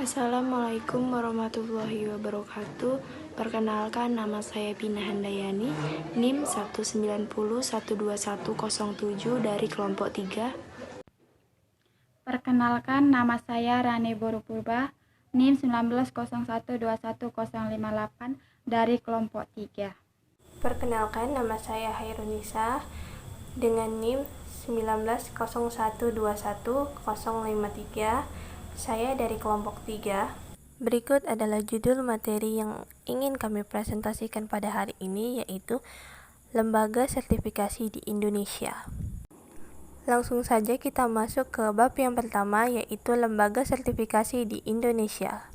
Assalamualaikum warahmatullahi wabarakatuh. Perkenalkan, nama saya Pina Handayani, NIM 190121007 dari kelompok 3. Perkenalkan, nama saya Rani Borupurba, NIM 1901210058 dari kelompok 3. Perkenalkan, nama saya Hairunisa dengan NIM 1901210053. Saya dari kelompok 3. Berikut adalah judul materi yang ingin kami presentasikan pada hari ini, yaitu Lembaga Sertifikasi di Indonesia. Langsung saja kita masuk ke bab yang pertama, yaitu Lembaga Sertifikasi di Indonesia.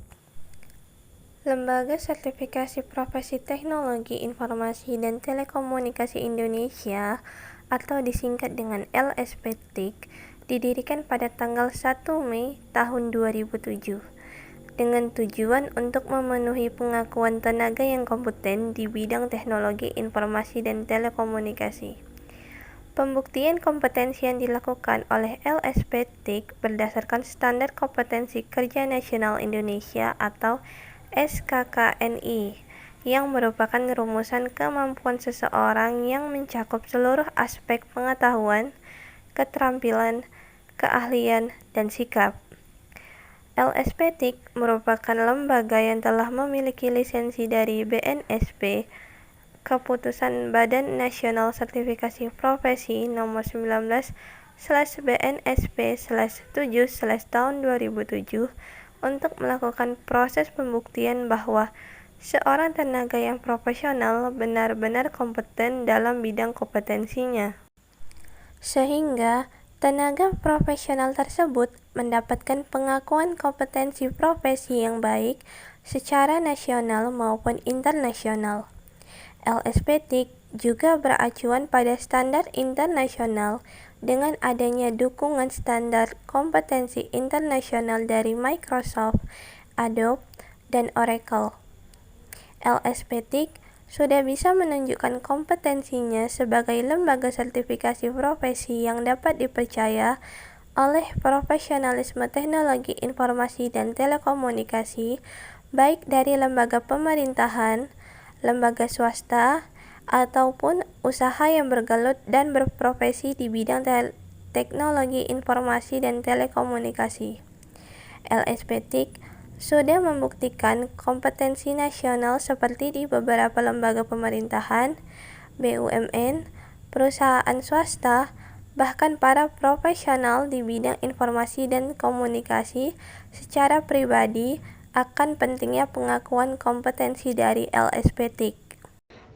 Lembaga Sertifikasi Profesi Teknologi Informasi dan Telekomunikasi Indonesia atau disingkat dengan LSPTIK didirikan pada tanggal 1 Mei tahun 2007 dengan tujuan untuk memenuhi pengakuan tenaga yang kompeten di bidang teknologi informasi dan telekomunikasi. Pembuktian kompetensi yang dilakukan oleh LSPTIK berdasarkan Standar Kompetensi Kerja Nasional Indonesia atau SKKNI yang merupakan rumusan kemampuan seseorang yang mencakup seluruh aspek pengetahuan, keterampilan, keahlian, dan sikap. LSPTIK merupakan lembaga yang telah memiliki lisensi dari BNSP, Keputusan Badan Nasional Sertifikasi Profesi Nomor 19/BNSP/7/tahun 2007 untuk melakukan proses pembuktian bahwa seorang tenaga yang profesional benar-benar kompeten dalam bidang kompetensinya, sehingga tenaga profesional tersebut mendapatkan pengakuan kompetensi profesi yang baik secara nasional maupun internasional. LSPTIK juga beracuan pada standar internasional dengan adanya dukungan standar kompetensi internasional dari Microsoft, Adobe, dan Oracle. LSPTIK sudah bisa menunjukkan kompetensinya sebagai lembaga sertifikasi profesi yang dapat dipercaya oleh profesionalisme teknologi informasi dan telekomunikasi, baik dari lembaga pemerintahan, lembaga swasta, ataupun usaha yang bergelut dan berprofesi di bidang teknologi informasi dan telekomunikasi. LSPTIK sudah membuktikan kompetensi nasional seperti di beberapa lembaga pemerintahan, BUMN, perusahaan swasta, bahkan para profesional di bidang informasi dan komunikasi secara pribadi akan pentingnya pengakuan kompetensi dari LSPTIK.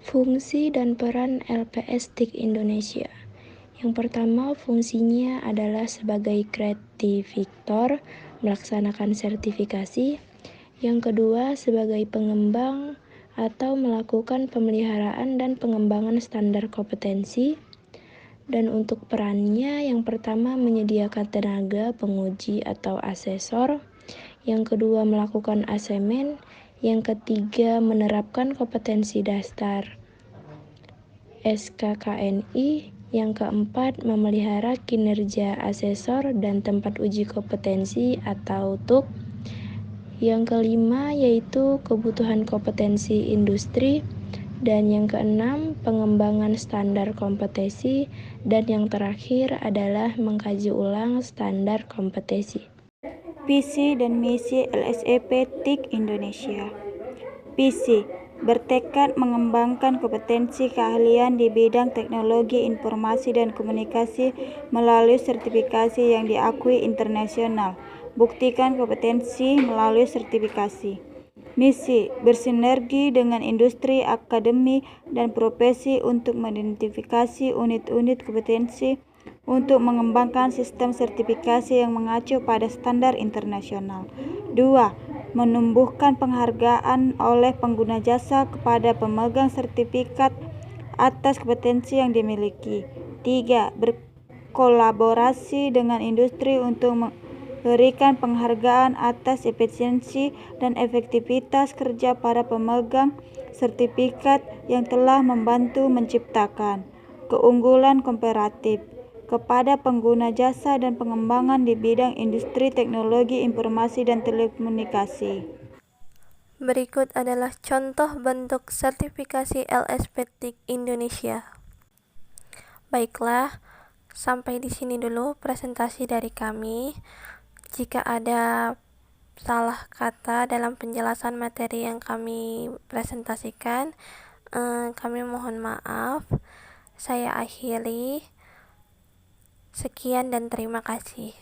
Fungsi dan peran LPS-TIK Indonesia. Yang pertama, fungsinya adalah sebagai kreatifikator melaksanakan sertifikasi. Yang kedua, sebagai pengembang atau melakukan pemeliharaan dan pengembangan standar kompetensi. Dan untuk perannya, yang pertama menyediakan tenaga penguji atau asesor. Yang kedua, melakukan asemen. Yang ketiga, menerapkan kompetensi dasar SKKNI. Yang keempat, memelihara kinerja asesor dan tempat uji kompetensi atau TUK. Yang kelima, yaitu kebutuhan kompetensi industri. Dan yang keenam, pengembangan standar kompetensi. Dan yang terakhir adalah mengkaji ulang standar kompetensi. Visi dan misi LSPTIK Indonesia. Visi bertekad mengembangkan kompetensi keahlian di bidang teknologi informasi dan komunikasi melalui sertifikasi yang diakui internasional. Buktikan kompetensi melalui sertifikasi. Misi bersinergi dengan industri, akademi, dan profesi untuk mengidentifikasi unit-unit kompetensi untuk mengembangkan sistem sertifikasi yang mengacu pada standar internasional. 2. Menumbuhkan penghargaan oleh pengguna jasa kepada pemegang sertifikat atas kompetensi yang dimiliki. 3. Berkolaborasi dengan industri untuk memberikan penghargaan atas efisiensi dan efektivitas kerja para pemegang sertifikat yang telah membantu menciptakan keunggulan komparatif kepada pengguna jasa dan pengembangan di bidang industri teknologi informasi dan telekomunikasi. Berikut adalah contoh bentuk sertifikasi LSP TIC Indonesia. Baiklah, sampai di sini dulu presentasi dari kami. Jika ada salah kata dalam penjelasan materi yang kami presentasikan, kami mohon maaf. Saya akhiri. Sekian dan terima kasih.